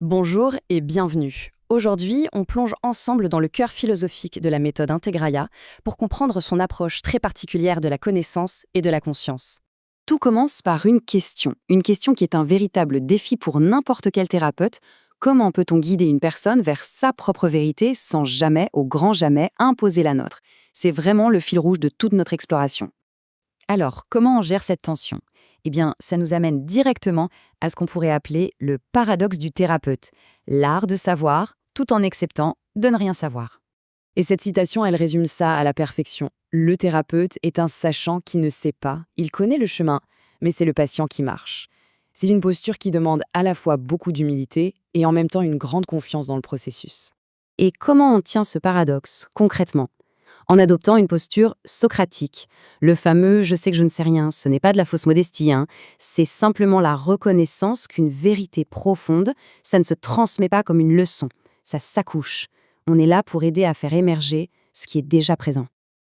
Bonjour et bienvenue. Aujourd'hui, on plonge ensemble dans le cœur philosophique de la méthode Integralia pour comprendre son approche très particulière de la connaissance et de la conscience. Tout commence par une question qui est un véritable défi pour n'importe quel thérapeute. Comment peut-on guider une personne vers sa propre vérité sans jamais, au grand jamais, imposer la nôtre? C'est vraiment le fil rouge de toute notre exploration. Alors, comment on gère cette tension? Eh bien, ça nous amène directement à ce qu'on pourrait appeler le paradoxe du thérapeute, l'art de savoir tout en acceptant de ne rien savoir. Et cette citation, elle résume ça à la perfection. Le thérapeute est un sachant qui ne sait pas, il connaît le chemin, mais c'est le patient qui marche. C'est une posture qui demande à la fois beaucoup d'humilité et en même temps une grande confiance dans le processus. Et comment on tient ce paradoxe, concrètement? En adoptant une posture socratique. Le fameux « je sais que je ne sais rien », ce n'est pas de la fausse modestie, hein. C'est simplement la reconnaissance qu'une vérité profonde, ça ne se transmet pas comme une leçon, ça s'accouche. On est là pour aider à faire émerger ce qui est déjà présent.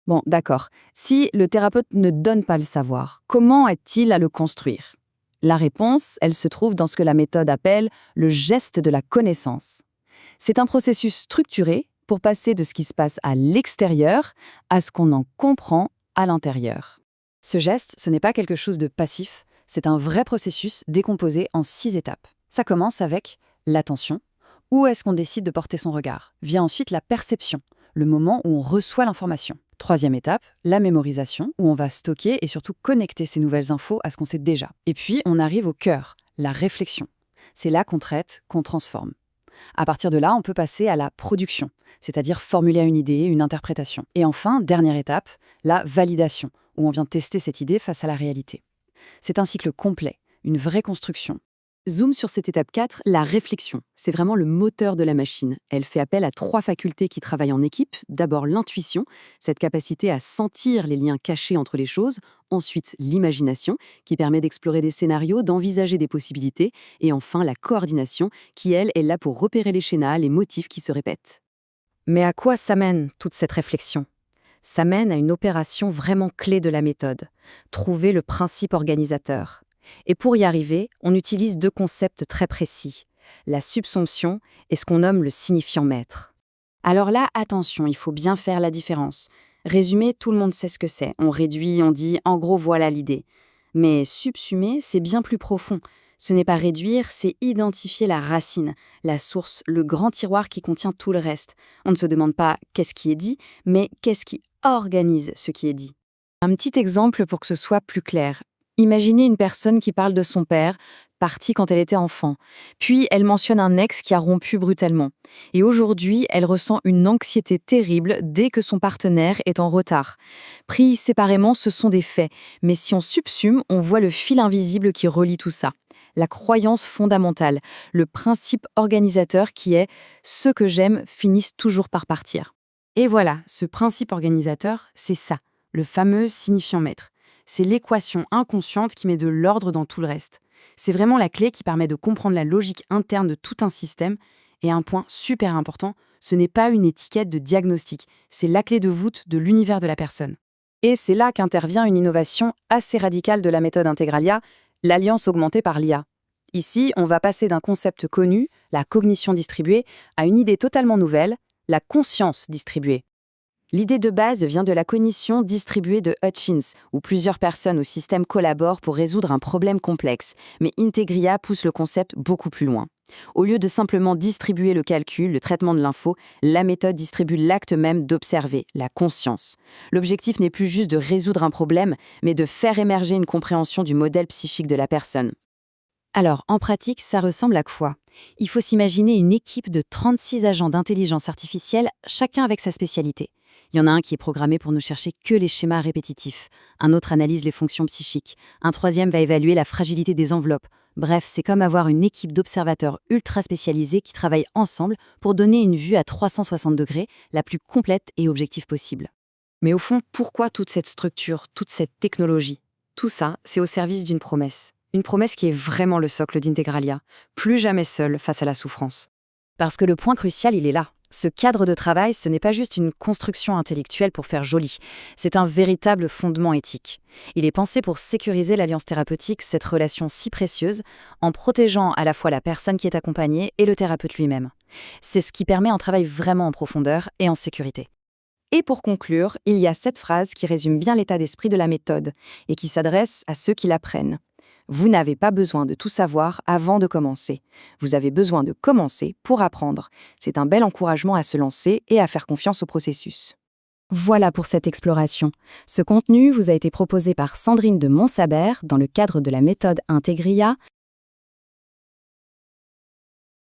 Bon, d'accord. Si le thérapeute ne donne pas le savoir, comment est-il à le construire? La réponse, elle se trouve dans ce que la méthode appelle le geste de la connaissance. C'est un processus structuré pour passer de ce qui se passe à l'extérieur à ce qu'on en comprend à l'intérieur. Ce geste, ce n'est pas quelque chose de passif, c'est un vrai processus décomposé en 6 étapes. Ça commence avec l'attention. Où est-ce qu'on décide de porter son regard? Vient ensuite la perception, le moment où on reçoit l'information. Troisième étape, la mémorisation, où on va stocker et surtout connecter ces nouvelles infos à ce qu'on sait déjà. Et puis, on arrive au cœur, la réflexion. C'est là qu'on traite, qu'on transforme. À partir de là, on peut passer à la production, c'est-à-dire formuler une idée, une interprétation. Et enfin, dernière étape, la validation, où on vient tester cette idée face à la réalité. C'est un cycle complet, une vraie construction. Zoom sur cette étape 4, la réflexion. C'est vraiment le moteur de la machine. Elle fait appel à 3 facultés qui travaillent en équipe. D'abord l'intuition, cette capacité à sentir les liens cachés entre les choses. Ensuite l'imagination, qui permet d'explorer des scénarios, d'envisager des possibilités. Et enfin la coordination, qui elle est là pour repérer les schémas, les motifs qui se répètent. Mais à quoi ça mène toute cette réflexion? Ça mène à une opération vraiment clé de la méthode. Trouver le principe organisateur. Et pour y arriver, on utilise 2 concepts très précis, la subsomption et ce qu'on nomme le signifiant maître. Alors là, attention, il faut bien faire la différence. Résumer, tout le monde sait ce que c'est. On réduit, on dit, en gros, voilà l'idée. Mais subsumer, c'est bien plus profond. Ce n'est pas réduire, c'est identifier la racine, la source, le grand tiroir qui contient tout le reste. On ne se demande pas qu'est-ce qui est dit, mais qu'est-ce qui organise ce qui est dit. Un petit exemple pour que ce soit plus clair. Imaginez une personne qui parle de son père, parti quand elle était enfant. Puis elle mentionne un ex qui a rompu brutalement. Et aujourd'hui, elle ressent une anxiété terrible dès que son partenaire est en retard. Pris séparément, ce sont des faits. Mais si on subsume, on voit le fil invisible qui relie tout ça. La croyance fondamentale, le principe organisateur qui est « ceux que j'aime finissent toujours par partir ». Et voilà, ce principe organisateur, c'est ça, le fameux signifiant maître. C'est l'équation inconsciente qui met de l'ordre dans tout le reste. C'est vraiment la clé qui permet de comprendre la logique interne de tout un système. Et un point super important, ce n'est pas une étiquette de diagnostic, c'est la clé de voûte de l'univers de la personne. Et c'est là qu'intervient une innovation assez radicale de la méthode Integralia, l'alliance augmentée par l'IA. Ici, on va passer d'un concept connu, la cognition distribuée, à une idée totalement nouvelle, la conscience distribuée. L'idée de base vient de la cognition distribuée de Hutchins, où plusieurs personnes ou systèmes collaborent pour résoudre un problème complexe. Mais Integria pousse le concept beaucoup plus loin. Au lieu de simplement distribuer le calcul, le traitement de l'info, la méthode distribue l'acte même d'observer, la conscience. L'objectif n'est plus juste de résoudre un problème, mais de faire émerger une compréhension du modèle psychique de la personne. Alors, en pratique, ça ressemble à quoi? Il faut s'imaginer une équipe de 36 agents d'intelligence artificielle, chacun avec sa spécialité. Il y en a un qui est programmé pour ne chercher que les schémas répétitifs. Un autre analyse les fonctions psychiques. Un troisième va évaluer la fragilité des enveloppes. Bref, c'est comme avoir une équipe d'observateurs ultra spécialisés qui travaillent ensemble pour donner une vue à 360 degrés, la plus complète et objective possible. Mais au fond, pourquoi toute cette structure, toute cette technologie? Tout ça, c'est au service d'une promesse. Une promesse qui est vraiment le socle d'Integralia. Plus jamais seul face à la souffrance. Parce que le point crucial, il est là. Ce cadre de travail, ce n'est pas juste une construction intellectuelle pour faire joli, c'est un véritable fondement éthique. Il est pensé pour sécuriser l'alliance thérapeutique, cette relation si précieuse, en protégeant à la fois la personne qui est accompagnée et le thérapeute lui-même. C'est ce qui permet un travail vraiment en profondeur et en sécurité. Et pour conclure, il y a cette phrase qui résume bien l'état d'esprit de la méthode et qui s'adresse à ceux qui l'apprennent. Vous n'avez pas besoin de tout savoir avant de commencer. Vous avez besoin de commencer pour apprendre. C'est un bel encouragement à se lancer et à faire confiance au processus. Voilà pour cette exploration. Ce contenu vous a été proposé par Sandrine de Montsabert dans le cadre de la méthode Integria,